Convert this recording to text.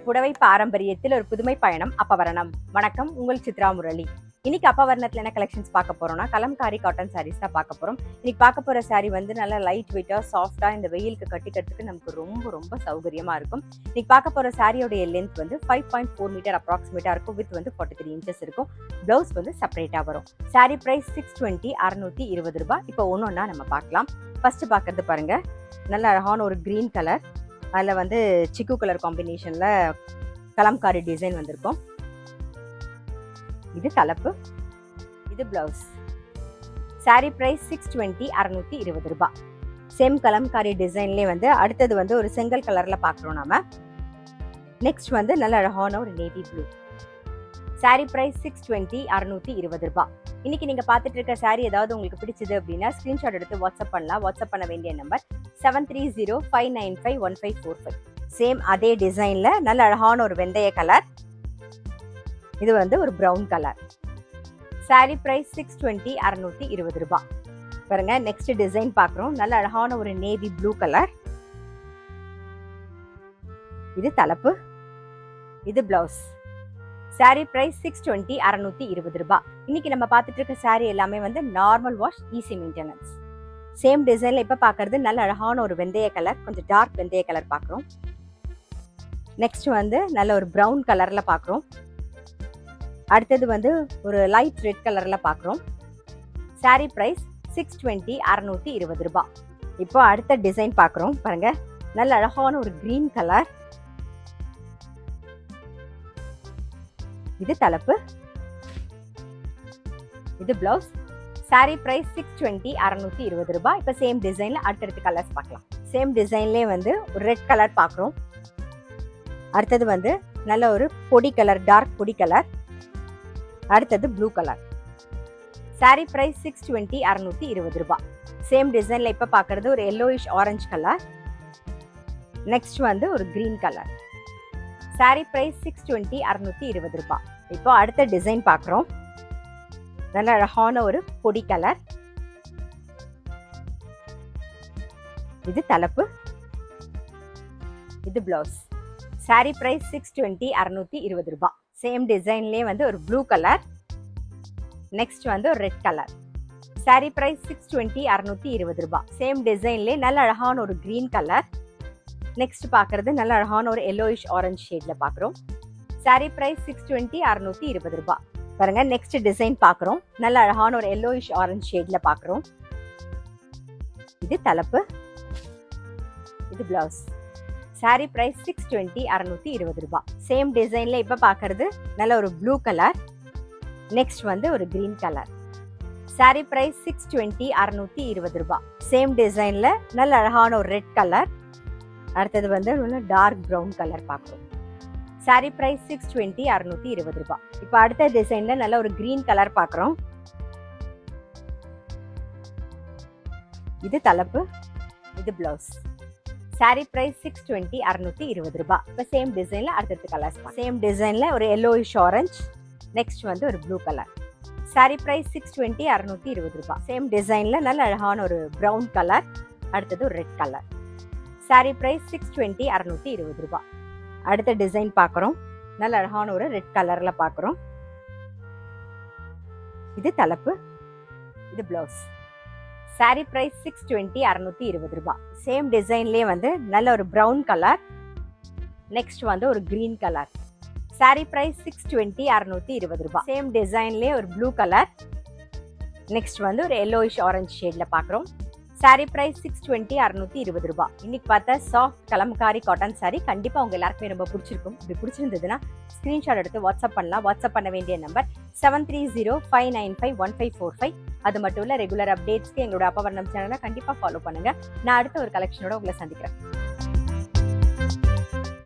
புடவை பாரம்பரியத்தில் ஒரு புதுமை பயணம் அப்பவரணம். வணக்கம், உங்கள் சித்ரா முரளி. இன்னைக்கு அப்பவரணத்துல என்ன கலெக்ஷன்ஸ் பார்க்க போறோம்னா, கலம்காரி காட்டன் சாரீஸ் தான் பார்க்க போறோம். இன்னைக்கு பார்க்க போற சாரீ வந்து நல்லா லைட் வெயிட்டா சாஃப்டா இந்த வெயிலுக்கு கட்டிக்கிறதுக்கு நமக்கு ரொம்ப ரொம்ப சௌகரியமா இருக்கும். இன்னைக்கு பார்க்க போற சாரியோடைய லென்த் வந்து 5.4 மீட்டர் அப்ராக்சிமேட்டா இருக்கும். வித் வந்து 43 இன்ச்சஸ் இருக்கும். பிளவுஸ் வந்து செப்பரேட்டா வரும். சாரி பிரைஸ் 620, 620 ரூபாய். இப்போ ஒன்னொன்னா நம்ம பார்க்கலாம். ஃபர்ஸ்ட் பார்க்கறது பாருங்க, நல்ல அழகான ஒரு கிரீன் கலர், அதில் வந்து சிக்கு கலர் காம்பினேஷனில் கலம்காரி டிசைன் வந்திருக்கும். இது தலைப்பு, இது பிளவுஸ். சாரி பிரைஸ் 620, 620 ரூபாய். சேம் கலம்காரி டிசைன்லேயே வந்து அடுத்தது வந்து ஒரு செங்கல் கலரில் பார்க்குறோம் நாம. நெக்ஸ்ட் வந்து நல்ல அழகான ஒரு நேவி ப்ளூ. சாரி பிரைஸ் 620, 620 ரூபாய். இன்னைக்கு நீங்க பார்த்துட்டு இருக்க சாரி ஏதாவது உங்களுக்கு பிடிச்சது அப்படின்னா ஸ்கிரீன்ஷாட் எடுத்து வாட்ஸ்அப் பண்ணலாம். வாட்ஸ்அப் பண்ண வேண்டிய நம்பர் 7305951545. சேம் அதே டிசைன்ல நல்ல அழகான ஒரு வெந்தய கலர், இது வந்து ஒரு பிரவுன் கலர். சாரி பிரைஸ் 620, 620 ரூபாய். பாருங்க, நெக்ஸ்ட் டிசைன் பார்க்குறோம். நல்ல அழகான ஒரு நேவி ப்ளூ கலர், இது தலைப்பு, இது பிளவுஸ். சாரி பிரைஸ் 620, 620 ரூபாய். இன்னைக்கு நம்ம பார்த்துட்டு இருக்க சாரி எல்லாமே வந்து normal wash, easy maintenance. Same டிசைன்ல இப்ப பாக்குறது நல்ல அழகான ஒரு வெந்தய கலர், கொஞ்சம் டார்க் வெந்தய கலர் பார்க்குறோம். நெக்ஸ்ட் வந்து நல்ல ஒரு பிரவுன் கலர்ல பார்க்குறோம். அடுத்தது வந்து ஒரு லைட் ரெட் கலர்ல பார்க்குறோம். சாரி பிரைஸ் 620, 620 ரூபாய். இப்போ அடுத்த டிசைன் பார்க்குறோம் பாருங்க, நல்ல அழகான ஒரு கிரீன் கலர், இது தலைப்பு, இது பிளவுஸ். சாரி பிரைஸ் 620, 620 ரூபாய். இப்போ சேம் டிசைன்ல அடுத்தடுத்து கலர்ஸ் பார்க்கலாம். சேம் டிசைன்லேயே வந்து ஒரு ரெட் கலர் பார்க்குறோம். அடுத்தது வந்து நல்ல ஒரு பொடி கலர், டார்க் பொடி கலர். அடுத்தது ப்ளூ கலர். சாரி பிரைஸ் 620, 620 ரூபாய். சேம் டிசைன்ல இப்போ பார்க்கறது ஒரு எல்லோயிஷ் ஆரஞ்சு கலர். நெக்ஸ்ட் வந்து ஒரு கிரீன் கலர். சாரி பிரைஸ் 620, 620 ரூபாய். இப்போ அடுத்த டிசைன் பார்க்குறோம். நல்ல அழகான ஒரு பொடி கலர், இது தலைப்பு, இது பிளவுஸ். சாரி பிரைஸ் 620, 620 ரூபாய். சேம் டிசைன்லேயே வந்து ஒரு ப்ளூ கலர். நெக்ஸ்ட் வந்து ஒரு ரெட் கலர். சாரி பிரைஸ் 620, 620 ரூபாய். சேம் டிசைன்லேயே நல்ல அழகான ஒரு கிரீன் கலர். நெக்ஸ்ட் பார்க்கறது நல்ல அழகான ஒரு எல்லோயிஷ் ஆரஞ்சு ஷேட்ல பார்க்குறோம். சாரி பிரைஸ் 620, 620 ரூபாய். பாருங்க, நெக்ஸ்ட் டிசைன் பார்க்குறோம். நல்ல அழகான ஒரு எல்லோயிஷ் ஆரஞ்சு ஷேட்ல பார்க்குறோம். இது தலைப்பு, இது பிளவுஸ். சாரி பிரைஸ் 620, 620 ரூபாய். சேம் டிசைன்ல இப்ப பார்க்கறது நல்ல ஒரு ப்ளூ கலர். நெக்ஸ்ட் வந்து ஒரு கிரீன் கலர். சாரி பிரைஸ் 620, 620 ரூபாய். சேம் டிசைன்ல நல்ல அழகான ஒரு ரெட் கலர். அடுத்தது வந்து டார்க் ப்ரௌன் கலர் பார்க்குறோம். சாரி பிரைஸ் 620, 620 ரூபாய். இப்போ அடுத்த டிசைன்ல நல்ல ஒரு கிரீன் கலர் பார்க்குறோம். இது தலைப்பு, இது பிளவுஸ். சாரி பிரைஸ் 620, 620 ரூபாய். இப்போ சேம் டிசைன்ல அடுத்தடுத்து கலர்ஸ். சேம் டிசைன்ல ஒரு எல்லோயிஷ் ஆரஞ்சு. நெக்ஸ்ட் வந்து ஒரு ப்ளூ கலர். சாரி பிரைஸ் 620, 620 ரூபாய். சேம் டிசைன்ல நல்ல அழகான ஒரு ப்ரௌன் கலர். அடுத்தது ஒரு ரெட் கலர். சாரி பிரைஸ் 620, 620 ரூபாய். அடுத்த டிசைன் பார்க்குறோம். நல்ல அழகான ஒரு ரெட் கலர்ல பார்க்குறோம். இது தலைப்பு, இது பிளவுஸ். சாரி பிரைஸ் 620, 620 ரூபாய். சேம் டிசைன்லேயே வந்து நல்ல ஒரு ப்ரௌன் கலர். நெக்ஸ்ட் வந்து ஒரு கிரீன் கலர். சாரி பிரைஸ் 620, 620 ரூபாய். சேம் டிசைன்லேயே ஒரு ப்ளூ கலர். நெக்ஸ்ட் வந்து ஒரு எல்லோயிஷ் ஆரஞ்சு ஷேட்ல பார்க்குறோம். சாரி பிரைஸ் 620, 620 ரூபாய். இன்னைக்கு பார்த்தா சாஃப்ட் கலம்காரி காட்டன் சாரி கண்டிப்பா உங்க எல்லாருக்குமே ரொம்ப பிடிச்சிருக்கும். இப்படி பிடிச்சிருந்ததுன்னா ஸ்கிரீன்ஷாட் எடுத்து வாட்ஸ்அப் பண்ணலாம். வாட்ஸ்அப் பண்ண வேண்டிய நம்பர் 7305951545. அது மட்டும் இல்ல, ரெகுலர் அப்டேட்ஸ்க்கு எங்களோட அப்பவரணம் சேனலை கண்டிப்பா ஃபாலோ பண்ணுங்க. நான் அடுத்த ஒரு கலெக்ஷனோட உங்களை சந்திக்கிறேன்.